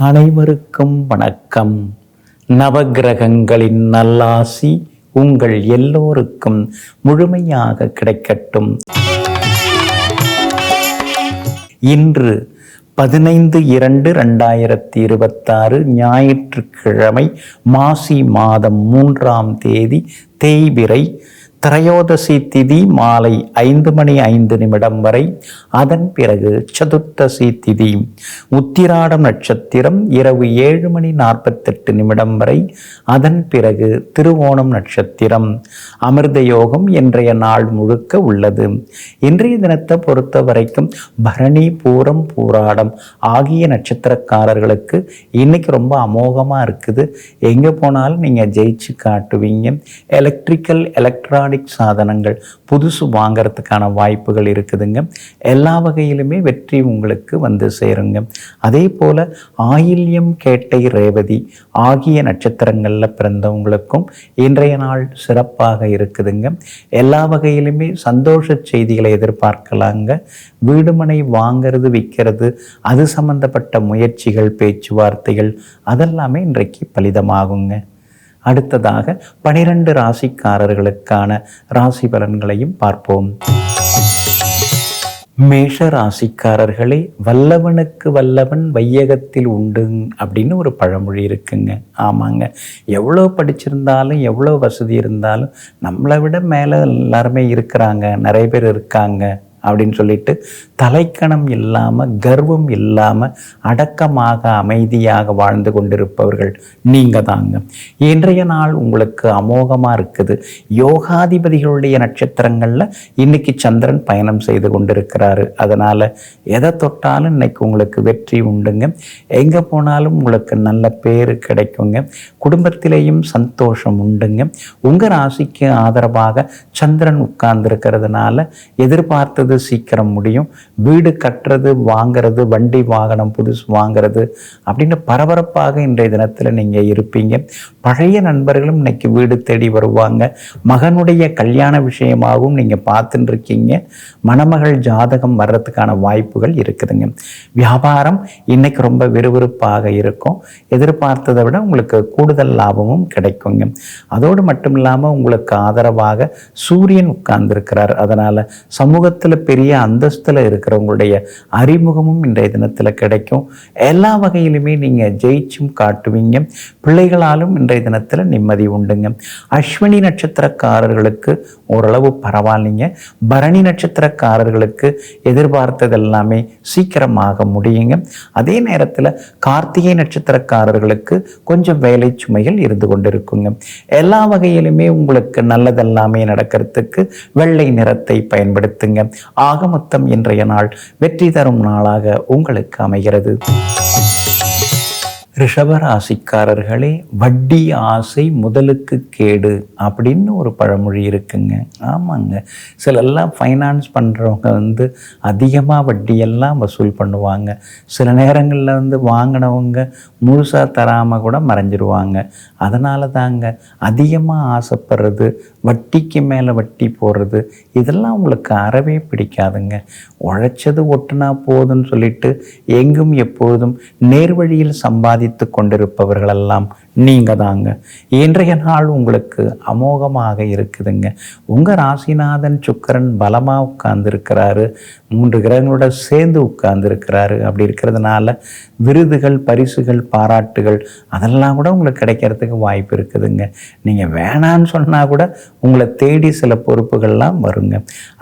அனைவருக்கும் வணக்கம். நவகிரகங்களின் நல்லாசி உங்கள் எல்லோருக்கும் முழுமையாக கிடைக்கட்டும். இன்று 15/2/2026 ஞாயிற்றுக்கிழமை, மாசி மாதம் 3ஆம் தேதி, தேய்பிறை, திரையோதசி திதி மாலை 5:05 வரை. அதன் பிறகு சதுர்த்தசி திதி, உத்திராடம் நட்சத்திரம் இரவு 7:48 வரை. அதன் பிறகு திருவோணம் நட்சத்திரம். அமிர்த யோகம் இன்றைய நாள் முழுக்க உள்ளது. இன்றைய தினத்தை பொறுத்த வரைக்கும் பரணி, பூரம், பூராடம் ஆகிய நட்சத்திரக்காரர்களுக்கு இன்னைக்கு ரொம்ப அமோகமாக இருக்குது. எங்கே போனாலும் நீங்கள் ஜெயிச்சு காட்டுவீங்க. எலக்ட்ரானிக் சாதனங்கள் புதுசு வாங்கிறதுக்கான வாய்ப்புகள் இருக்குதுங்க. எல்லா வகையிலுமே வெற்றி உங்களுக்கு வந்து சேருங்க. அதே போல ஆயில்யம், கேட்டை, ரேவதி ஆகிய நட்சத்திரங்களில் பிறந்தவங்களுக்கும் இன்றைய நாள் சிறப்பாக இருக்குதுங்க. எல்லா வகையிலுமே சந்தோஷ செய்திகளை எதிர்பார்க்கலாங்க. வீடுமனை வாங்கிறது, விற்கிறது, அது சம்பந்தப்பட்ட முயற்சிகள், பேச்சுவார்த்தைகள் அதெல்லாமே இன்றைக்கு பலிதமாகுங்க. அடுத்ததாக 12 ராசிக்காரர்களுக்கான ராசி பலன்களையும் பார்ப்போம். மேஷ ராசிக்காரர்களே, வல்லவனுக்கு வல்லவன் வையகத்தில் உண்டு அப்படின்னு ஒரு பழமொழி இருக்குங்க. ஆமாங்க, எவ்வளோ படிச்சிருந்தாலும் எவ்வளோ வசதி இருந்தாலும் நம்மளை விட மேலே எல்லாருமே இருக்கிறாங்க, நிறைய பேர் இருக்காங்க அப்படின்னு சொல்லிட்டு தலைக்கணம் இல்லாமல், கர்வம் இல்லாமல், அடக்கமாக அமைதியாக வாழ்ந்து கொண்டிருப்பவர்கள் நீங்கள் தாங்க. இன்றைய நாள் உங்களுக்கு அமோகமாக இருக்குது. யோகாதிபதிகளுடைய நட்சத்திரங்களில் இன்னைக்கு சந்திரன் பயணம் செய்து கொண்டிருக்கிறாரு. அதனால் எதை தொட்டாலும் இன்னைக்கு உங்களுக்கு வெற்றி உண்டுங்க. எங்கே போனாலும் உங்களுக்கு நல்ல பேர் கிடைக்குங்க. குடும்பத்திலேயும் சந்தோஷம் உண்டுங்க. உங்கள் ராசிக்கு ஆதரவாக சந்திரன் உட்கார்ந்துருக்கிறதுனால எதிர்பார்த்தது சீக்கிரம் முடியும். வீடு கட்டுறது, வாங்கிறது, வண்டி வாகனம் புதுசு வாங்கிறது அப்படின்னு பரபரப்பாக இன்றைய தினத்தில் நீங்கள் இருப்பீங்க. பழைய நண்பர்களும் இன்னைக்கு வீடு தேடி வருவாங்க. மகனுடைய கல்யாண விஷயமாகவும் நீங்கள் பார்த்துட்டு இருக்கீங்க. மணமகள் ஜாதகம் வர்றதுக்கான வாய்ப்புகள் இருக்குதுங்க. வியாபாரம் இன்னைக்கு ரொம்ப விறுவிறுப்பாக இருக்கும். எதிர்பார்த்ததை விட உங்களுக்கு கூடுதல் லாபமும் கிடைக்குங்க. அதோடு மட்டும் இல்லாமல் உங்களுக்கு ஆதரவாக சூரியன் உட்கார்ந்துருக்கிறார். அதனால் சமூகத்தில் பெரிய அந்தஸ்தில் இருக்கிறவங்களுடைய அறிமுகமும் இன்றைய தினத்தில் கிடைக்கும். எல்லா வகையிலுமே நீங்கள் ஜெயிச்சும் காட்டுவீங்க. பிள்ளைகளாலும் இன்றைய தினத்தில் நிம்மதி உண்டுங்க. அஸ்வினி நட்சத்திரக்காரர்களுக்கு ஓரளவு பரவாயில்லைங்க. பரணி நட்சத்திரக்காரர்களுக்கு எதிர்பார்த்தது எல்லாமே சீக்கிரமாக முடியுங்க. அதே நேரத்தில் கார்த்திகை நட்சத்திரக்காரர்களுக்கு கொஞ்சம் வேலை சுமைகள் இருந்து கொண்டிருக்குங்க. எல்லா வகையிலுமே உங்களுக்கு நல்லதெல்லாமே நடக்கிறதுக்கு வெள்ளை நிறத்தை பயன்படுத்துங்க. ஆக மொத்தம் இன்றைய நாள் வெற்றி தரும் நாளாக உங்களுக்கு அமைகிறது. ரிஷபராசிக்காரர்களே, வட்டி ஆசை முதலுக்கு கேடு அப்படின்னு ஒரு பழமொழி இருக்குங்க. ஆமாங்க, சிலெல்லாம் ஃபைனான்ஸ் பண்ணுறவங்க அதிகமாக வட்டியெல்லாம் வசூல் பண்ணுவாங்க. சில நேரங்களில் வாங்கினவங்க முழுசாக தராமல் கூட மறைஞ்சிருவாங்க. அதனால தாங்க அதிகமாக ஆசைப்படுறது, வட்டிக்கு மேலே வட்டி போடுறது, இதெல்லாம் உங்களுக்கு அறவே பிடிக்காதுங்க. உழைச்சது ஒட்டுனா போதுன்னு சொல்லிட்டு எங்கும் எப்போதும் நேர்வழியில் சம்பாதித்து கொண்டிருப்பவர்களெல்லாம் நீங்க தாங்க. இன்றைய நாள் உங்களுக்கு அமோகமாக இருக்குதுங்க. உங்க ராசிநாதன் சுக்கிரன் பலமா உட்கார்ந்துருக்கிறாரு. 3 கிரகங்களோட சேர்ந்து உட்கார்ந்துருக்கிறாரு. அப்படி இருக்கிறதுனால விருதுகள், பரிசுகள், பாராட்டுகள் அதெல்லாம் கூட உங்களுக்கு கிடைக்கிறதுக்கு வாய்ப்பு இருக்குதுங்க. நீங்க வேணான்னு சொன்னா கூட உங்களை தேடி சில பொறுப்புகள்லாம் வருங்க.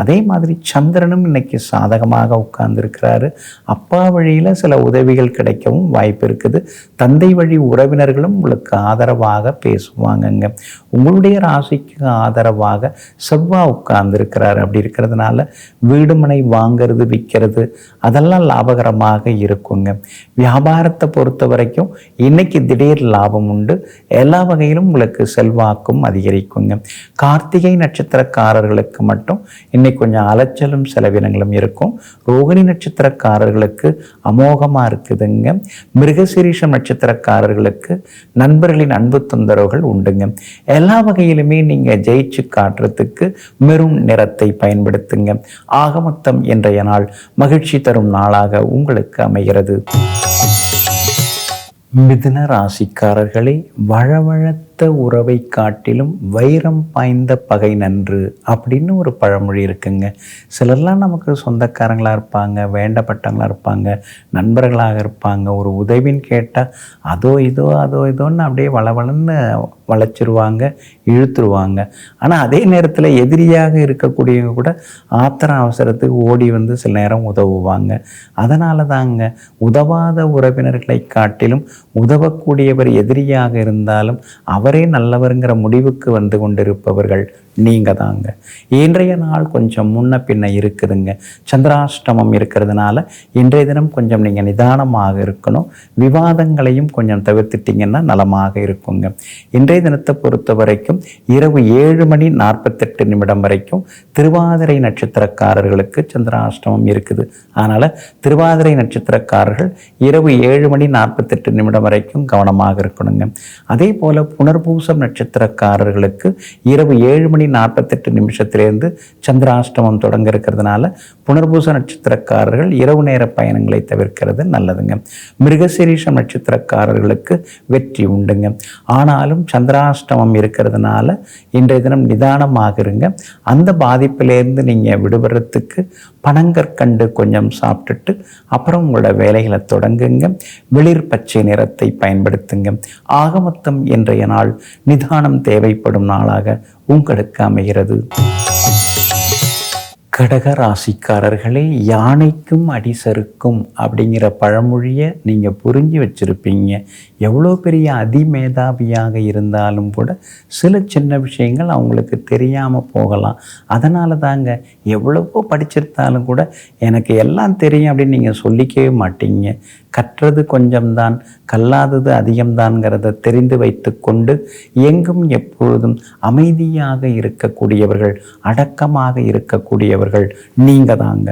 அதே மாதிரி சந்திரனும் இன்னைக்கு சாதகமாக உட்கார்ந்துருக்கிறாரு. அப்பா வழியில சில உதவிகள் கிடைக்கவும் வாய்ப்பு இருக்குது. தந்தை வழி உறவினர்களும் உங்களுக்கு ஆதரவாக பேசுவாங்கங்க. உங்களுடைய ராசிக்கு ஆதரவாக செவ்வாய் உட்கார்ந்துருக்கிறாரு. அப்படி இருக்கிறதுனால வீடுமனை வாங்கிறது, விற்கிறது அதெல்லாம் லாபகரமாக இருக்குங்க. வியாபாரத்தை பொறுத்த வரைக்கும் இன்னைக்கு திடீர் லாபம் உண்டு. எல்லா வகையிலும் உங்களுக்கு செல்வாக்கும் அதிகரிக்குங்க. கார்த்திகை நட்சத்திரக்காரர்களுக்கு மட்டும் இன்னைக்கு கொஞ்சம் அலைச்சலும் செலவினங்களும் இருக்கும். ரோகிணி நட்சத்திரக்காரர்களுக்கு அமோகமாக இருக்குதுங்க. மிருகசீரிஷம் நட்சத்திரக்காரர்களுக்கு நண்பர்களின் அன்பு தொந்தரவுகள் உண்டுங்க. எல்லா வகையிலுமே நீங்கள் ஜெயிச்சு காட்டுறதுக்கு மெரூன் நிறத்தை பயன்படுத்துங்க. ஆக மொத்தம் இன்றைய நாள் மகிழ்ச்சி தரும் நாளாக உங்களுக்கு அமைகிறது. மிதுன ராசிக்காரர்களே, வழவழத்த உறவை காட்டிலும் வைரம் பாய்ந்த பகை நன்று அப்படின்னு ஒரு பழமொழி இருக்குங்க. சிலர்லாம் நமக்கு சொந்தக்காரங்களாக இருப்பாங்க, வேண்டப்பட்டவங்களாக இருப்பாங்க, நண்பர்களாக இருப்பாங்க. ஒரு உதவின்னு கேட்டால் அதோ இதோன்னு அப்படியே வளவளன்னு வளைச்சிருவாங்க, இழுத்துருவாங்க. ஆனால் அதே நேரத்தில் எதிரியாக இருக்கக்கூடியவங்க கூட ஆத்திரம் அவசரத்துக்கு ஓடி வந்து சில நேரம் உதவுவாங்க. அதனால தாங்க உதவாத உறவினர்களை காட்டிலும் உதவக்கூடியவர் எதிரியாக இருந்தாலும் அவரே நல்லவருங்கிற முடிவுக்கு வந்து கொண்டிருப்பவர்கள் நீங்கள் தாங்க. இன்றைய நாள் கொஞ்சம் முன்ன பின்ன இருக்குதுங்க. சந்திராஷ்டமம் இருக்கிறதுனால இன்றைய தினம் கொஞ்சம் நீங்கள் நிதானமாக இருக்கணும். விவாதங்களையும் கொஞ்சம் தவிர்த்துட்டிங்கன்னா நலமாக இருக்குங்க. இன்றைய தினத்தை பொறுத்த வரைக்கும் இரவு 7:48 வரைக்கும் திருவாதிரை நட்சத்திரக்காரர்களுக்கு சந்திராஷ்டமம் இருக்குது. அதனால் திருவாதிரை நட்சத்திரக்காரர்கள் இரவு 7:48 வரைக்கும் கவனமாக இருக்கணுங்க. அதே போல் புனர்பூசம் நட்சத்திரக்காரர்களுக்கு இரவு 7:48 சந்திராஷ்டமம் தொடங்க இருக்கிறதுனால புனர்பூச நட்சத்திரக்காரர்கள் இரவு நேர பயணங்களை தவிர்க்கிறது நல்லதுங்க. மிருகசீரிஷம் நட்சத்திரக்காரர்களுக்கு வெற்றி உண்டுங்க. ஆனாலும் சந்திராஷ்டமம் இருக்கிறதுனால இன்றைய தினம் நிதானமாக இருங்க. அந்த பாதிப்பிலேருந்து நீங்கள் விடுபடுறதுக்கு பனங்கற்கண்டு கொஞ்சம் சாப்பிட்டுட்டு அப்புறம் உங்களோட வேலைகளை தொடங்குங்க. வெளிர் பச்சை நிறத்தை பயன்படுத்துங்க. ஆக மொத்தம் இன்றைய நாள் நிதானம் தேவைப்படும் நாளாக உங்களுக்கு அமைகிறது. கடக ராசிக்காரர்களே, யானைக்கும் அடிசருக்கும் அப்படிங்கிற பழமொழியை நீங்கள் புரிஞ்சு வச்சுருப்பீங்க. எவ்வளோ பெரிய அதிமேதாவியாக இருந்தாலும் கூட சில சின்ன விஷயங்கள் அவங்களுக்கு தெரியாமல் போகலாம். அதனால தாங்க எவ்வளவோ படிச்சிருந்தாலும் கூட எனக்கு எல்லாம் தெரியும் அப்படின்னு நீங்கள் சொல்லிக்கவே மாட்டீங்க. கற்றது கொஞ்சம்தான், கல்லாதது அதிகம்தான்ங்கிறத தெரிந்து வைத்து கொண்டு எங்கும் எப்பொழுதும் அமைதியாக இருக்கக்கூடியவர்கள், அடக்கமாக இருக்கக்கூடியவர்கள் நீங்கள் தாங்க.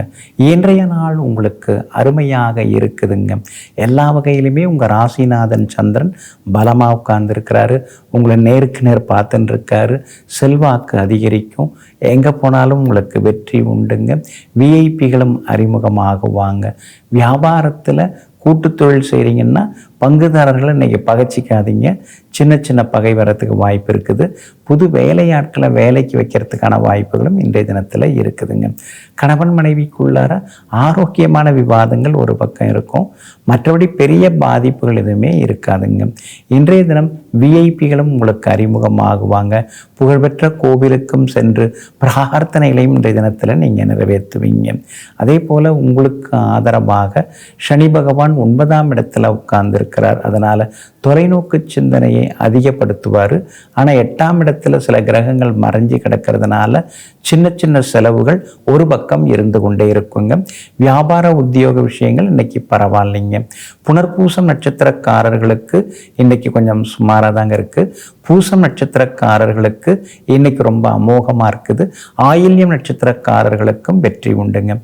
இன்றைய நாள் உங்களுக்கு அருமையாக இருக்குதுங்க. எல்லா வகையிலுமே உங்கள் ராசிநாதன் சந்திரன் பலமாக உட்கார்ந்துருக்கிறாரு. உங்களை நேருக்கு நேர் பார்த்துன்னு இருக்காரு. செல்வாக்கு அதிகரிக்கும். எங்கே போனாலும் உங்களுக்கு வெற்றி உண்டுங்க. விஐபிகளும் அறிமுகமாகுவாங்க. வியாபாரத்தில் கூட்டு தொழில் செய்கிறீங்கன்னா பங்குதாரர்களை இன்றைக்கி பகைச்சிக்காதீங்க. சின்ன சின்ன பகை வரத்துக்கு வாய்ப்பு இருக்குது. புது வேலையாட்களை வேலைக்கு வைக்கிறதுக்கான வாய்ப்புகளும் இன்றைய தினத்தில் இருக்குதுங்க. கணவன் மனைவிக்குள்ளார ஆரோக்கியமான விவாதங்கள் ஒரு பக்கம் இருக்கும். மற்றபடி பெரிய பாதிப்புகள் எதுவுமே இருக்காதுங்க. இன்றைய தினம் விஐபிகளும் உங்களுக்கு அறிமுகமாகுவாங்க. புகழ்பெற்ற கோவிலுக்கும் சென்று பிரார்த்தனைகளையும் இன்றைய தினத்தில் நீங்கள் நிறைவேற்றுவீங்க. அதே போல் உங்களுக்கு ஆதரவாக சனி பகவான் 9ஆம் இடத்துல உட்கார்ந்துருக்கிறார். அதனால் தொலைநோக்கு சிந்தனையை அதிகப்படுத்துவார். ஆனால் 8ஆம் இடத்துல சில கிரகங்கள் மறைஞ்சி கிடக்கிறதுனால சின்ன சின்ன செலவுகள் ஒரு பக்கம் இருந்து கொண்டே இருக்குங்க. வியாபார உத்தியோக விஷயங்கள் இன்னைக்கு பரவாயில்லைங்க. புனர்பூசம் நட்சத்திரக்காரர்களுக்கு இன்னைக்கு கொஞ்சம் சுமாராக தாங்க இருக்குது. பூசம் நட்சத்திரக்காரர்களுக்கு இன்னைக்கு ரொம்ப அமோகமாக இருக்குது. ஆயில்யம் நட்சத்திரக்காரர்களுக்கும் வெற்றி உண்டுங்க.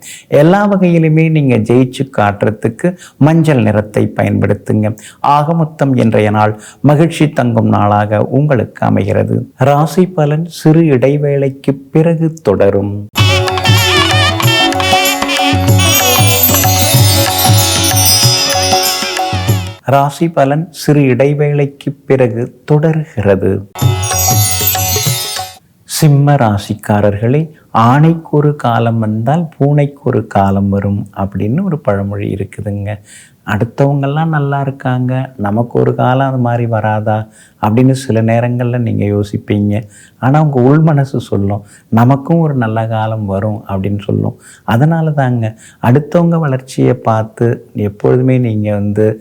எல்லா வகையிலுமே நீங்கள் ஜெயிச்சு காட்டுறதுக்கு மஞ்சள் நிறத்தை பயன்படுத்துங்க. ஆக மொத்தம் இன்றைய நாள் மகிழ்ச்சி தங்கும் நாளாக உங்களுக்கு அமைகிறது. ராசி பலன் சிறு இடைவேளைக்கு பிறகு தொடரும். ராசி பலன் சிறு இடைவேளைக்கு பிறகு தொடர்கிறது. சிம்ம ராசிக்காரர்களே, ஆணைக்கு ஒரு காலம் வந்தால் பூனைக்கு ஒரு காலம் வரும் அப்படின்னு ஒரு பழமொழி இருக்குதுங்க. அடுத்தவங்கெல்லாம் நல்லா இருக்காங்க, நமக்கு ஒரு காலம் அது மாதிரி வராதா அப்படின்னு சில நேரங்களில் நீங்கள் யோசிப்பீங்க. ஆனால் உங்கள் உள் மனசு சொல்லும் நமக்கும் ஒரு நல்ல காலம் வரும் அப்படின்னு சொல்லும். அதனால தாங்க அடுத்தவங்க வளர்ச்சியை பார்த்து எப்பொழுதுமே நீங்கள்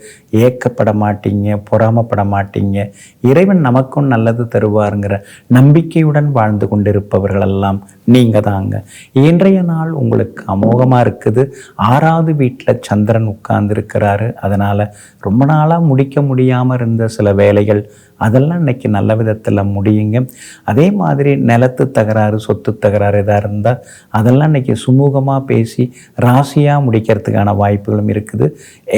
ஏக்கப்பட மாட்டீங்க, பொறாமப்பட மாட்டீங்க. இறைவன் நமக்கும் நல்லது தருவாருங்கிற நம்பிக்கையுடன் வாழ்ந்து கொண்டிருப்பவர்களெல்லாம் நீங்கள் தாங்க. இன்றைய நாள் உங்களுக்கு அமோகமாக இருக்குது. 6வது வீட்டில் சந்திரன் உட்கார்ந்து இருக்கிறாரு. அதனால் ரொம்ப நாளாக முடிக்க முடியாமல் இருந்த சில வேலைகள் அதெல்லாம் இன்னைக்கு நல்ல விதத்தில் முடியுங்க. அதே மாதிரி நிலத்து தகராறு, சொத்து தகராறு எதாக இருந்தால் அதெல்லாம் இன்னைக்கு சுமூகமாக பேசி ராசியாக முடிக்கிறதுக்கான வாய்ப்புகளும் இருக்குது.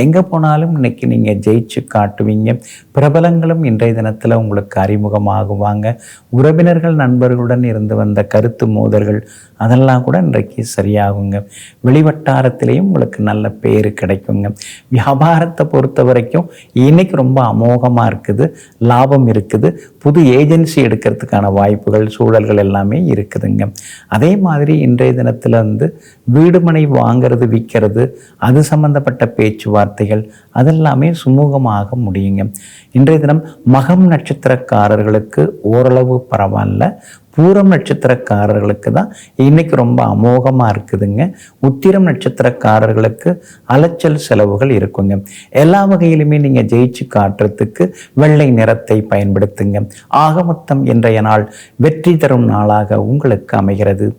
எங்கே போனாலும் இன்னைக்கு நீங்கள் ஜெயிச்சு காட்டுவீங்க. பிரபலங்களும் இன்றைய தினத்தில் உங்களுக்கு அறிமுகமாகுவாங்க. உறவினர்கள் நண்பர்களுடன் இருந்து வந்த கருத்து மோதல்கள் அதெல்லாம் கூட இன்றைக்கு சரியாகுங்க. வெளிவட்டாரத்திலையும் உங்களுக்கு நல்ல பேர் கிடைக்குங்க. வியாபாரத்தை பொறுத்த வரைக்கும் இன்னைக்கு ரொம்ப அமோகமாக இருக்குது, லாபம் இருக்குது. புது ஏஜென்சி எடுக்கிறதுக்கான வாய்ப்புகள், சூழல்கள் எல்லாமே இருக்குதுங்க. அதே மாதிரி இன்றைய தினத்தில் வீடுமனை வாங்கிறது, விற்கிறது, அது சம்பந்தப்பட்ட பேச்சுவார்த்தைகள் அதெல்லாமே சுமூகமாக முடியுங்க. இன்றைய தினம் மகம் நட்சத்திரக்காரர்களுக்கு ஓரளவு பரவாயில்ல. பூரம் நட்சத்திரக்காரர்களுக்கு தான் இன்னைக்கு ரொம்ப அமோகமாக இருக்குதுங்க. உத்திரம் நட்சத்திரக்காரர்களுக்கு அலைச்சல் செலவுகள் இருக்குங்க. எல்லா வகையிலுமே நீங்கள் ஜெயிச்சு காட்டுறதுக்கு வெள்ளை நிறத்தை பயன்படுத்துங்க. ஆக மொத்தம் இன்றைய நாள் வெற்றி தரும் நாளாக உங்களுக்கு அமைகிறது.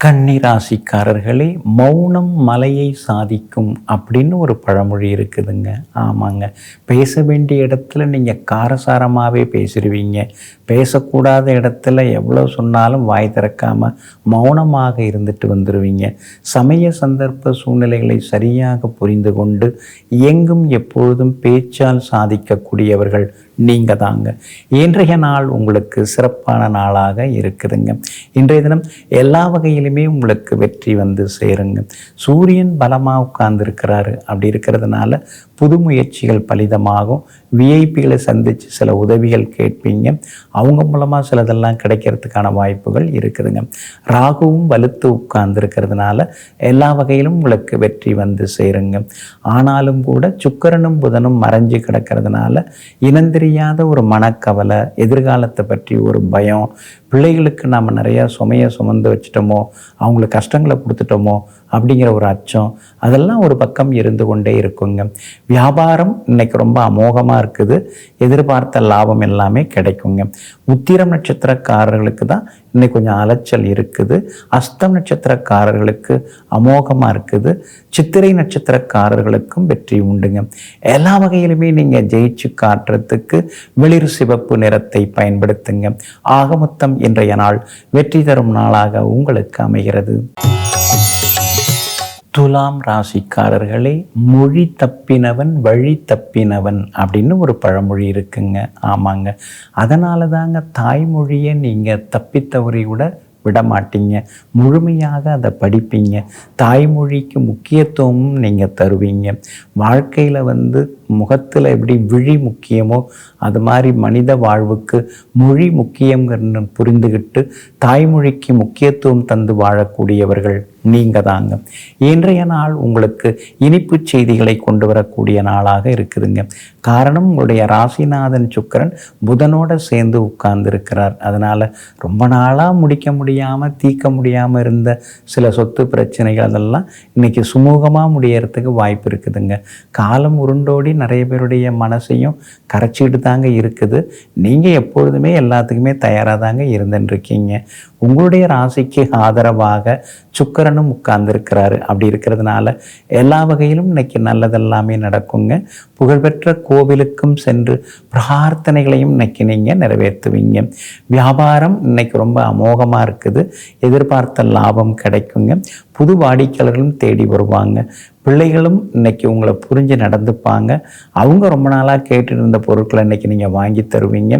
கன்னிராசிக்காரர்களே, மௌனம் மலையை சாதிக்கும் அப்படின்னு ஒரு பழமொழி இருக்குதுங்க. ஆமாங்க, பேச வேண்டிய இடத்துல நீங்கள் காரசாரமாகவே பேசிடுவீங்க. பேசக்கூடாத இடத்துல எவ்வளோ சொன்னாலும் வாய் திறக்காமல் மௌனமாக இருந்துட்டு வந்துடுவீங்க. சமய சந்தர்ப்ப சூழ்நிலைகளை சரியாக புரிந்து கொண்டு எங்கும் எப்பொழுதும் பேச்சால் சாதிக்கக்கூடியவர்கள் நீங்கள் தாங்க. இன்றைய நாள் உங்களுக்கு சிறப்பான நாளாக இருக்குதுங்க. இன்றைய தினம் எல்லா வகையிலுமே உங்களுக்கு வெற்றி சேருங்க. சூரியன் பலமாக உட்கார்ந்துருக்கிறாரு. அப்படி இருக்கிறதுனால புது முயற்சிகள் பலிதமாகும். விஐபிகளை சந்தித்து சில உதவிகள் கேட்பீங்க. அவங்க மூலமாக சிலதெல்லாம் கிடைக்கிறதுக்கான வாய்ப்புகள் இருக்குதுங்க. ராகுவும் வலுத்து உட்கார்ந்துருக்கிறதுனால எல்லா வகையிலும் உங்களுக்கு வெற்றி சேருங்க. ஆனாலும் கூட சுக்கிரனும் புதனும் மறைஞ்சு கிடக்கிறதுனால இனந்தெரியாத ஒரு மனக்கவலை, எதிர்காலத்தை பற்றி ஒரு பயம், பிள்ளைகளுக்கு நாம் நிறையா சுமையை சுமந்து வச்சுட்டோமோ, அவங்களுக்கு கஷ்டங்களை கொடுத்துட்டோமோ அப்படிங்கிற ஒரு அச்சம், அதெல்லாம் ஒரு பக்கம் இருந்து கொண்டே இருக்குங்க. வியாபாரம் இன்னைக்கு ரொம்ப அமோகமாக இருக்குது. எதிர்பார்த்த லாபம் எல்லாமே கிடைக்குங்க. உத்திரம் நட்சத்திரக்காரர்களுக்கு தான் இன்னைக்கு கொஞ்சம் அலைச்சல் இருக்குது. அஸ்தம் நட்சத்திரக்காரர்களுக்கு அமோகமாக இருக்குது. சித்திரை நட்சத்திரக்காரர்களுக்கும் வெற்றி உண்டுங்க. எல்லா வகையிலுமே நீங்கள் ஜெயிச்சு காட்டுறதுக்கு வெளிர் சிவப்பு நிறத்தை பயன்படுத்துங்க. ஆக மொத்தம் இன்றைய நாள் வெற்றி தரும் நாளாக உங்களுக்கு அமைகிறது. துலாம் ராசிக்காரர்களே, மொழி தப்பினவன் வழி தப்பினவன் அப்படின்னு ஒரு பழமொழி இருக்குங்க. ஆமாங்க, அதனால தாங்க தாய்மொழியை நீங்கள் தப்பித்தவரை கூட விட மாட்டீங்க. முழுமையாக அதை படிப்பீங்க. தாய்மொழிக்கு முக்கியத்துவமும் நீங்கள் தருவீங்க. வாழ்க்கையில் முகத்தில் எப்படி விழி முக்கியமோ அது மாதிரி மனித வாழ்வுக்கு மொழி முக்கியம்னு புரிந்துக்கிட்டு தாய்மொழிக்கு முக்கியத்துவம் தந்து வாழக்கூடியவர்கள் நீங்கள் தாங்க. இன்றைய நாள் உங்களுக்கு இனிப்பு செய்திகளை கொண்டு வரக்கூடிய நாளாக இருக்குதுங்க. காரணம், உங்களுடைய ராசிநாதன் சுக்கிரன் புதனோட சேர்ந்து உட்கார்ந்துருக்கிறார். அதனால் ரொம்ப நாளாக முடிக்க முடியாமல் தீர்க்க முடியாமல் இருந்த சில சொத்து பிரச்சனைகள் அதெல்லாம் இன்றைக்கி சுமூகமாக முடியறதுக்கு வாய்ப்பு இருக்குதுங்க. காலம் உருண்டோடி நிறைய பேருடைய மனசையும் கரைச்சிக்கிட்டு தாங்க இருக்குது. நீங்கள் எப்பொழுதுமே எல்லாத்துக்குமே தயாராக தாங்க இருந்துருக்கீங்க. உங்களுடைய ராசிக்கு ஆதரவாக சுக்கிரனும் உட்கார்ந்துருக்கிறாரு. அப்படி இருக்கிறதுனால எல்லா வகையிலும் இன்னைக்கு நல்லதெல்லாமே நடக்குங்க. புகழ்பெற்ற கோவிலுக்கும் சென்று பிரார்த்தனைகளையும் இன்னைக்கு நீங்கள் நிறைவேற்றுவீங்க. வியாபாரம் இன்னைக்கு ரொம்ப அமோகமாக இருக்குது. எதிர்பார்த்த லாபம் கிடைக்குங்க. புது வாடிக்கையாளர்களும் தேடி வருவாங்க. பிள்ளைகளும் இன்னைக்கு உங்களை புரிஞ்சு நடந்துப்பாங்க. அவங்க ரொம்ப நாளாக கேட்டுட்டு இருந்த பொருட்களை இன்னைக்கு நீங்கள் வாங்கி தருவீங்க.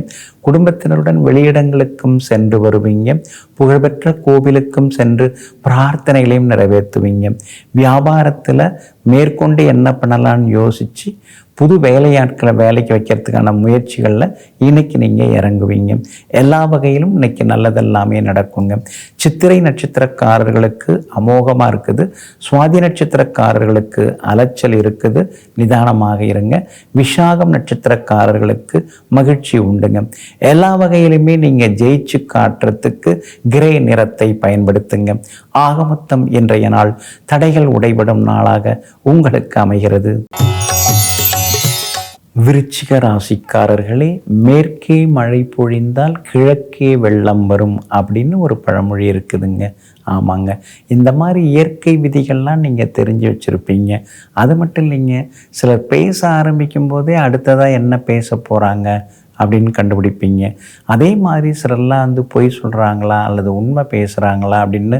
குடும்பத்தினருடன் வெளியிடங்களுக்கும் சென்று வருவீங்க. புகழ்பெற்ற கோவிலுக்கும் சென்று பிரார்த்தனைகளையும் நிறைவேற்றுவீங்க. வியாபாரத்தில் மேற்கொண்டு என்ன பண்ணலான்னு யோசித்து புது வேலையாட்களை வேலைக்கு வைக்கிறதுக்கான முயற்சிகளில் இன்னைக்கு நீங்கள் இறங்குவீங்க. எல்லா வகையிலும் இன்னைக்கு நல்லதெல்லாமே நடக்குங்க. சித்திரை நட்சத்திரக்காரர்களுக்கு அமோகமாக இருக்குது. சுவாதி நட்சத்திரக்காரர்களுக்கு அலைச்சல் இருக்குது. நிதானமாக இருங்க. விசாகம் நட்சத்திரக்காரர்களுக்கு மகிழ்ச்சி உண்டுங்க. எல்லா வகையிலுமே நீங்கள் ஜெயிச்சு காட்டுறதுக்கு கிரே நிறத்தை பயன்படுத்துங்க. ஆக மொத்தம் இன்றைய நாள் தடைகள் உடைபடும் நாளாக உங்களுக்கு அமைகிறது. விருச்சிக ராசிக்காரர்களே, மேற்கே மழை பொழிந்தால் கிழக்கே வெள்ளம் வரும் அப்படின்னு ஒரு பழமொழி இருக்குதுங்க. ஆமாங்க, இந்த மாதிரி இயற்கை விதிகள்லாம் நீங்கள் தெரிஞ்சு வச்சுருப்பீங்க. அது மட்டும் இல்லைங்க, சிலர் பேச ஆரம்பிக்கும் போதே அடுத்ததாக என்ன பேச போகிறாங்க அப்படின்னு கண்டுபிடிப்பீங்க. அதே மாதிரி சிலர்லாம் பொய் சொல்கிறாங்களா அல்லது உண்மை பேசுகிறாங்களா அப்படின்னு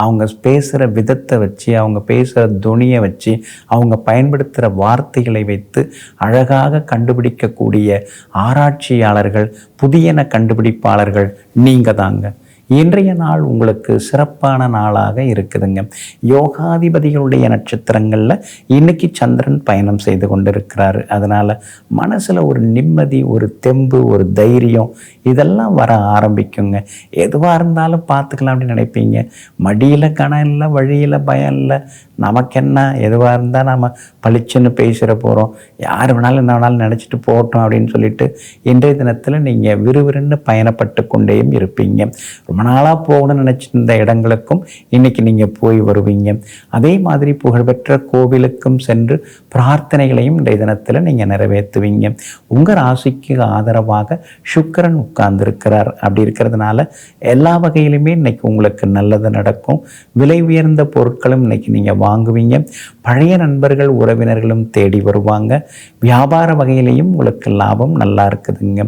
அவங்க பேசுகிற விதத்தை வச்சு, அவங்க பேசுகிற துணியை வச்சு, அவங்க பயன்படுத்துகிற வார்த்தைகளை வைத்து அழகாக கண்டுபிடிக்கக்கூடிய ஆராய்ச்சியாளர்கள், புதியன கண்டுபிடிப்பாளர்கள் நீங்கள் தாங்க. இன்றைய நாள் உங்களுக்கு சிறப்பான நாளாக இருக்குதுங்க. யோகாதிபதிகளுடைய நட்சத்திரங்களில் இன்னைக்கு சந்திரன் பயணம் செய்து கொண்டிருக்கிறாரு. அதனால் மனசில் ஒரு நிம்மதி, ஒரு தெம்பு, ஒரு தைரியம் இதெல்லாம் வர ஆரம்பிக்குங்க. எதுவாக இருந்தாலும் பார்த்துக்கலாம் அப்படின்னு நினைப்பீங்க. மடியில் கணம் இல்லை, வழியில் பயம் இல்லை, நமக்கென்ன, எதுவாக இருந்தால் நம்ம பளிச்சுன்னு பேசுகிற போகிறோம், யார் வேணாலும் என்ன வேணாலும் நினச்சிட்டு போகட்டும் அப்படின்னு சொல்லிட்டு இன்றைய தினத்தில் நீங்கள் விறுவிறுன்னு பயணப்பட்டு கொண்டேயும் இருப்பீங்க. ரொம்ப நாளாக போகணும்னு நினச்சிருந்த இடங்களுக்கும் இன்றைக்கி நீங்கள் போய் வருவீங்க. அதே மாதிரி புகழ்பெற்ற கோவிலுக்கும் சென்று பிரார்த்தனைகளையும் இன்றைய தினத்தில் நீங்கள் நிறைவேற்றுவீங்க. உங்கள் ராசிக்கு ஆதரவாக சுக்கிரன் உட்கார்ந்துருக்கிறார். அப்படி இருக்கிறதுனால எல்லா வகையிலுமே இன்றைக்கி உங்களுக்கு நல்லது நடக்கும். விலை உயர்ந்த பொருட்களும் இன்றைக்கி நீங்கள் வாங்குவீங்க. பழைய நண்பர்கள், உறவினர்களும் தேடி வருவாங்க. வியாபார வகையிலையும் உங்களுக்கு லாபம் நல்லா இருக்குதுங்க.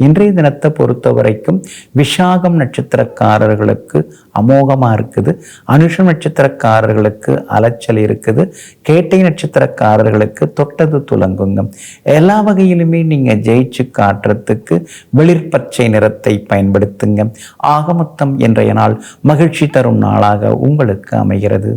இன்றைய தினத்தை பொறுத்த வரைக்கும் விஷாகம் நட்சத்திரக்காரர்களுக்கு அமோகமாக இருக்குது. அனுஷம் நட்சத்திரக்காரர்களுக்கு அலைச்சல் இருக்குது. கேட்டை நட்சத்திரக்காரர்களுக்கு தொட்டது துலங்குங்க. எல்லா வகையிலுமே நீங்கள் ஜெயிச்சு காட்டுறதுக்கு வெளிர்பச்சை நிறத்தை பயன்படுத்துங்க. ஆக மொத்தம் இன்றைய நாள் மகிழ்ச்சி தரும் நாளாக உங்களுக்கு அமைகிறது.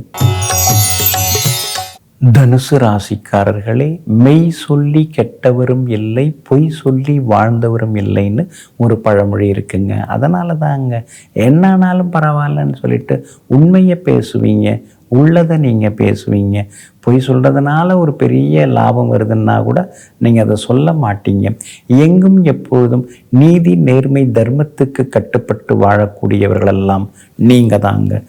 தனுசு ராசிக்காரர்களே, மெய் சொல்லி கெட்டவரும் இல்லை, பொய் சொல்லி வாழ்ந்தவரும் இல்லைன்னு ஒரு பழமொழி இருக்குங்க. அதனால தாங்க என்னானாலும் பரவாயில்லன்னு சொல்லிட்டு உண்மையை பேசுவீங்க, உள்ளதை நீங்கள் பேசுவீங்க. பொய் சொல்கிறதுனால ஒரு பெரிய லாபம் வருதுன்னா கூட நீங்கள் அதை சொல்ல மாட்டீங்க. எங்கும் எப்பொழுதும் நீதி, நேர்மை, தர்மத்துக்கு கட்டுப்பட்டு வாழக்கூடியவர்களெல்லாம் நீங்கள் தாங்க.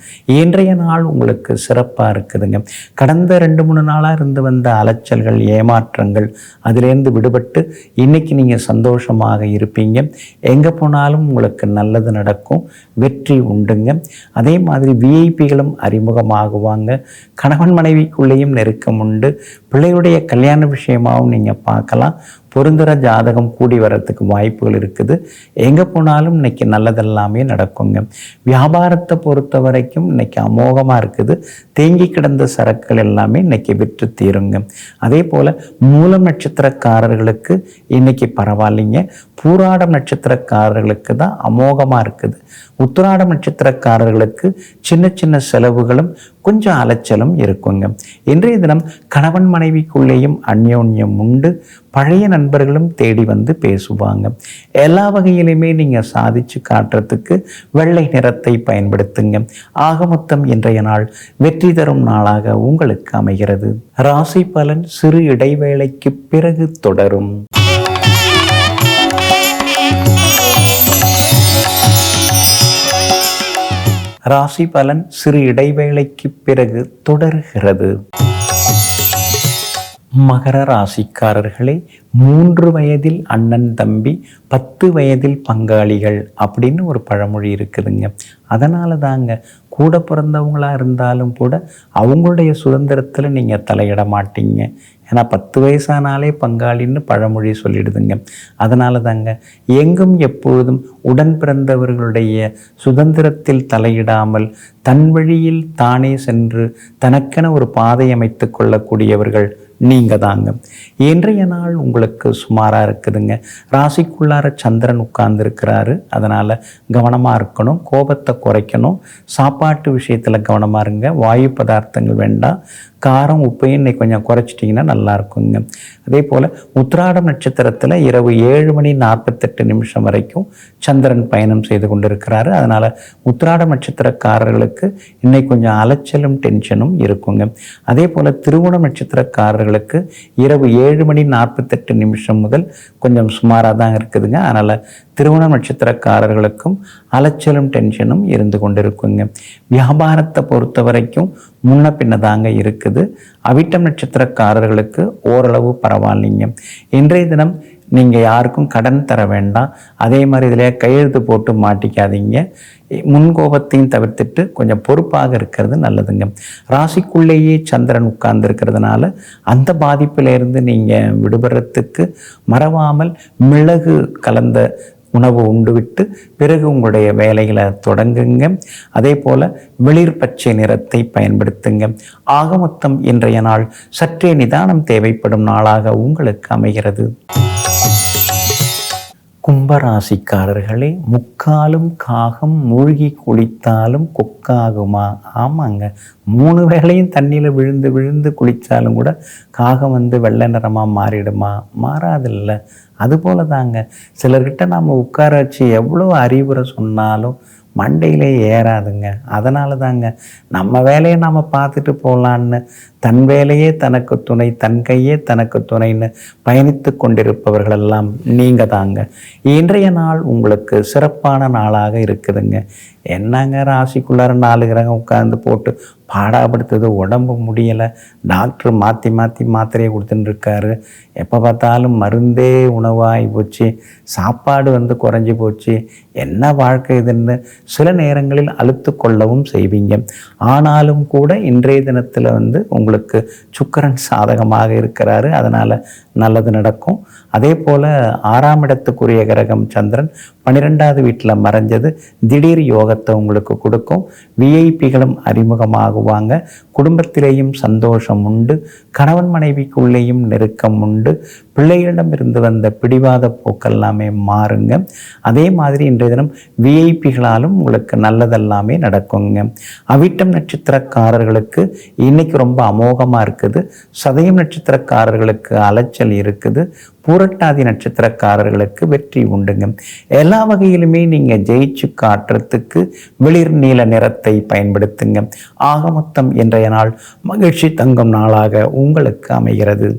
இன்றைய நாள் உங்களுக்கு சிறப்பாக இருக்குதுங்க. கடந்த 2-3 நாளாக இருந்து வந்த அலைச்சல்கள், ஏமாற்றங்கள் அதிலேருந்து விடுபட்டு இன்றைக்கி நீங்கள் சந்தோஷமாக இருப்பீங்க. எங்கே போனாலும் உங்களுக்கு நல்லது நடக்கும், வெற்றி உண்டுங்க. அதே மாதிரி விஐபிகளும் அறிமுகமாகுவாங்க. கணவன் மனைவிக்குள்ளேயும் நெருக்கம் உண்டு. பிள்ளையுடைய கல்யாண விஷயமாகவும் நீங்கள் பார்க்கலாம். பொருந்துகிற ஜாதகம் கூடி வர்றதுக்கு வாய்ப்புகள் இருக்குது. எங்கே போனாலும் இன்னைக்கு நல்லதெல்லாமே நடக்குங்க. வியாபாரத்தை பொறுத்த வரைக்கும் இன்னைக்கு அமோகமாக இருக்குது. தேங்கி கிடந்த சரக்குகள் எல்லாமே இன்னைக்கு விற்று தீருங்க. அதே போல் மூலம் நட்சத்திரக்காரர்களுக்கு இன்னைக்கு பரவாயில்லைங்க. பூராடம் நட்சத்திரக்காரர்களுக்கு தான் அமோகமாக இருக்குது. உத்திராடம் நட்சத்திரக்காரர்களுக்கு சின்ன சின்ன செலவுகளும் கொஞ்சம் அலைச்சலும் இருக்குங்க. இன்றைய தினம் கணவன் மனைவிக்குள்ளேயும் அந்யோன்யம் உண்டு. பழைய நண்பர்களும் தேடி வந்து பேசுவாங்க. எல்லா வகையிலுமே நீங்கள் சாதிச்சு காட்டுறதுக்கு வெள்ளை நிறத்தை பயன்படுத்துங்க. ஆக மொத்தம் இன்றைய நாள் வெற்றி தரும் நாளாக உங்களுக்கு அமைகிறது. ராசி பலன் சிறு இடைவேளைக்கு பிறகு தொடரும். ராசி பலன் சிறு இடைவேளைக்கு பிறகு தொடர்கிறது. மகர ராசிக்காரர்களே, 3 வயதில் அண்ணன் தம்பி, 10 வயதில் பங்காளிகள் அப்படின்னு ஒரு பழமொழி இருக்குதுங்க. அதனால தாங்க கூட பிறந்தவங்களாக இருந்தாலும் கூட அவங்களுடைய சுதந்திரத்தில் நீங்கள் தலையிட மாட்டீங்க. ஏன்னா 10 வயசானாலே பங்காளின்னு பழமொழி சொல்லிடுதுங்க. அதனால தாங்க எங்கும் எப்பொழுதும் உடன் பிறந்தவர்களுடைய சுதந்திரத்தில் தலையிடாமல் தன் வழியில் தானே சென்று தனக்கென ஒரு பாதை அமைத்து கொள்ளக்கூடியவர்கள் நீங்கள் தாங்க. இன்றைய நாள் உங்களுக்கு சுமாராக இருக்குதுங்க. ராசிக்குள்ளார சந்திரன் உட்கார்ந்துருக்கிறாரு. அதனால் கவனமாக இருக்கணும், கோபத்தை குறைக்கணும், சாப்பாட்டு விஷயத்தில் கவனமாக இருங்க. வாயு பதார்த்தங்கள் வேண்டாம். காரம், உப்பையும் இன்னைக்கு கொஞ்சம் குறைச்சிட்டிங்கன்னா நல்லா இருக்குங்க. அதே போல் உத்திராடம் நட்சத்திரத்தில் இரவு 7:48 வரைக்கும் சந்திரன் பயணம் செய்து கொண்டிருக்கிறாரு. அதனால் உத்திராடம் நட்சத்திரக்காரர்களுக்கு இன்னைக்கு கொஞ்சம் அலைச்சலும் டென்ஷனும் இருக்குங்க. அதே போல் திருவோணம் நட்சத்திரக்காரர்களுக்கு இரவு 7:48 முதல் கொஞ்சம் சுமாராக தான் இருக்குதுங்க. அதனால் திருவோணம் நட்சத்திரக்காரர்களுக்கும் அலைச்சலும் டென்ஷனும் இருந்து கொண்டிருக்குங்க. வியாபாரத்தை பொறுத்த வரைக்கும் முன்ன பின்ன தாங்க இருக்குது. இருக்குது. அவிட்டம் நட்சத்திரக்காரர்களுக்கு ஓரளவு பரவாயில்லைங்க. இன்றைய தினம் நீங்கள் யாருக்கும் கடன் தர வேண்டாம். அதே மாதிரி இதில் கையெழுத்து போட்டு மாட்டிக்காதீங்க. முன்கோபத்தையும் தவிர்த்துட்டு கொஞ்சம் பொறுப்பாக இருக்கிறது நல்லதுங்க. ராசிக்குள்ளேயே சந்திரன் உட்கார்ந்து இருக்கிறதுனால அந்த பாதிப்பிலிருந்து நீங்கள் விடுபடுறதுக்கு மறவாமல் மிளகு கலந்த உணவு உண்டுவிட்டு பிறகு உங்களுடைய வேலைகளை தொடங்குங்க. அதே போல் வெளிர் பச்சை நிறத்தை பயன்படுத்துங்க. ஆக மொத்தம் இன்றைய நாள் சற்றே நிதானம் தேவைப்படும் நாளாக உங்களுக்கு அமைகிறது. கும்பராசிக்காரர்களே, முக்காலும் காகம் மூழ்கி குளித்தாலும் கொக்காகுமா? ஆமாங்க, 3 வேளையும் தண்ணியில் விழுந்து விழுந்து குளித்தாலும் கூட காகம் வெள்ளை நிறமாக மாறிடுமா? மாறாதில்ல. அதுபோல தாங்க சிலர்கிட்ட நாம் உட்கார வச்சு எவ்வளோ அறிவுரை சொன்னாலும் மண்டையிலே ஏறாதுங்க. அதனால தாங்க நம்ம வேலையை நாம் பார்த்துட்டு போகலான்னு தன் வேலையே தனக்கு துணை, தன் கையே தனக்கு துணைன்னு பயணித்து கொண்டிருப்பவர்களெல்லாம் நீங்கள் தாங்க. இன்றைய நாள் உங்களுக்கு சிறப்பான நாளாக இருக்குதுங்க. என்னங்க ராசிக்குள்ளார 4 கிரகம் உட்கார்ந்து போட்டு பாடாப்படுத்துது, உடம்பு முடியலை, டாக்டர் மாற்றி மாற்றி மாத்திரையை கொடுத்துட்டு இருக்காரு. எப்போ பார்த்தாலும் மருந்தே உணவாகி போச்சு, சாப்பாடு குறைஞ்சி போச்சு, என்ன வாழ்க்கை இதுன்னு சில நேரங்களில் அழுத்து கொள்ளவும் செய்வீங்க. ஆனாலும் கூட இன்றைய தினத்தில் உங்களுக்கு சுக்கிரன் சாதகமாக இருக்கிறாரு. அதனால் நல்லது நடக்கும். அதே போல் 6ஆம் இடத்துக்குரிய கிரகம் சந்திரன் 12வது வீட்டில் மறைஞ்சது திடீர் யோகத்தை உங்களுக்கு கொடுக்கும். விஐபிகளும் அறிமுகமாகுவாங்க. குடும்பத்திலேயும் சந்தோஷம் உண்டு. கணவன் மனைவிக்குள்ளேயும் நெருக்கம் உண்டு. பிள்ளைகளிடமிருந்து வந்த பிடிவாத போக்கெல்லாமே மாறுங்க. அதே மாதிரி இன்றைய தினம் விஐபிகளாலும் உங்களுக்கு நல்லதெல்லாமே நடக்குங்க. அவிட்டம் நட்சத்திரக்காரர்களுக்கு இன்னைக்கு ரொம்ப அமோகமாக இருக்குது. சதயம் நட்சத்திரக்காரர்களுக்கு அலைச்சல் இருக்குது. பூரட்டாதி நட்சத்திரக்காரர்களுக்கு வெற்றி உண்டுங்க. எல்லா வகையிலுமே நீங்கள் ஜெயிச்சு காட்டுறதுக்கு வெளிர் நீல நிறத்தை பயன்படுத்துங்க. ஆக மொத்தம் இன்றைய நாள் மகிழ்ச்சி தங்கும் நாளாக உங்களுக்கு அமைகிறது.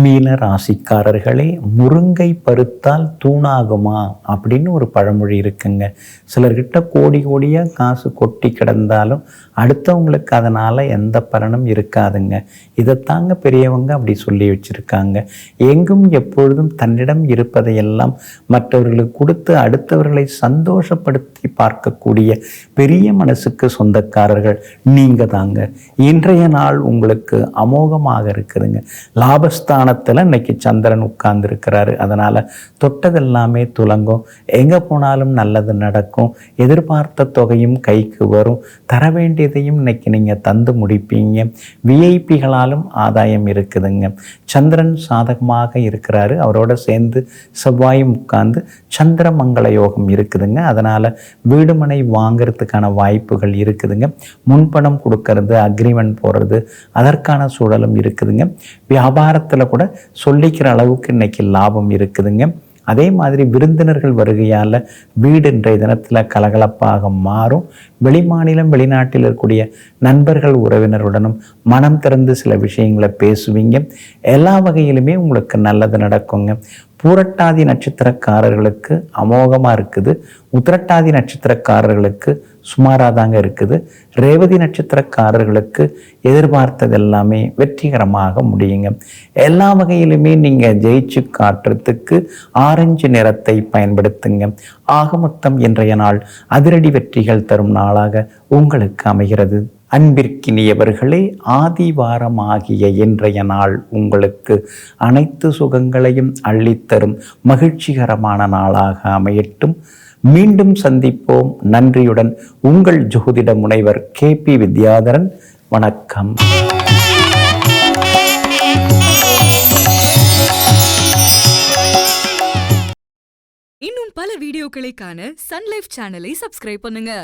மீன ராசிக்காரர்களே, முருங்கை பருத்தால் தூணாகுமா அப்படின்னு ஒரு பழமொழி இருக்குங்க. சிலர்கிட்ட கோடி கோடியாக காசு கொட்டி கிடந்தாலும் அடுத்தவங்களுக்கு அதனால் எந்த பலனும் இருக்காதுங்க. இதைத்தாங்க பெரியவங்க அப்படி சொல்லி வச்சுருக்காங்க. எங்கும் எப்பொழுதும் தன்னிடம் இருப்பதையெல்லாம் மற்றவர்களுக்கு கொடுத்து அடுத்தவர்களை சந்தோஷப்படுத்தி பார்க்கக்கூடிய பெரிய மனசுக்கு சொந்தக்காரர்கள் நீங்கள் தாங்க. இன்றைய நாள் உங்களுக்கு அமோகமாக இருக்குதுங்க. லாபஸ்தானத்தில் இன்னைக்கு சந்திரன் உட்கார்ந்து இருக்கிறாரு. அதனால் தொட்டதெல்லாமே துலங்கும். எங்கே போனாலும் நல்லது நடக்கும். எதிர்பார்த்த தொகையும் கைக்கு வரும். தர வேண்டியதையும் இன்னைக்கு நீங்கள் தந்து முடிப்பீங்க. விஐபிகளாலும் ஆதாயம் இருக்குதுங்க. சந்திரன் சாதகமாக இருக்கிறாரு. அவரோட சேர்ந்து செவ்வாயும் உட்கார்ந்து சந்திர மங்கள யோகம் இருக்குதுங்க. அதனால் வீடுமனை வாங்கிறதுக்கான வாய்ப்புகள் இருக்குதுங்க. முன்பணம் கொடுக்கறது, அக்ரிமெண்ட் போடுறது, அதற்கான சூழலும் இருக்குதுங்க. வியாபாரத்தில் கூட சொல்லிக்கிற அளவுக்கு இன்னைக்கு லாபம் இருக்குதுங்க. அதே மாதிரி விருந்தினர்கள் வருகையால் வீடு இன்றைய தினத்தில் கலகலப்பாக மாறும். வெளிமாநிலம் வெளிநாட்டில் இருக்கக்கூடிய நண்பர்கள் உறவினருடனும் மனம் திறந்து சில விஷயங்களை பேசுவீங்க. எல்லா வகையிலுமே உங்களுக்கு நல்லது நடக்குங்க. பூரட்டாதி நட்சத்திரக்காரர்களுக்கு அமோகமாக இருக்குது. உத்திரட்டாதி நட்சத்திரக்காரர்களுக்கு சுமாராக தாங்க இருக்குது. ரேவதி நட்சத்திரக்காரர்களுக்கு எதிர்பார்த்தது எல்லாமே வெற்றிகரமாக முடியுங்க. எல்லா வகையிலுமே நீங்கள் ஜெயிச்சு காட்டுறதுக்கு ஆரஞ்சு நிறத்தை பயன்படுத்துங்க. ஆக மொத்தம் இன்றைய நாள் அதிரடி வெற்றிகள் தரும் நாளாக உங்களுக்கு அமைகிறது. அன்பிற்கினியவர்களே, ஆதிவாரமாகிய இன்றைய நாள் உங்களுக்கு அனைத்து சுகங்களையும் அள்ளித்தரும் மகிழ்ச்சிகரமான நாளாக அமையட்டும். மீண்டும் சந்திப்போம். நன்றியுடன் உங்கள் ஜோதிட முனைவர் KP வித்யாதரன். வணக்கம். இன்னும் பல வீடியோக்களை காண சன் லைஃப் சேனலை சப்ஸ்கிரைப் பண்ணுங்க.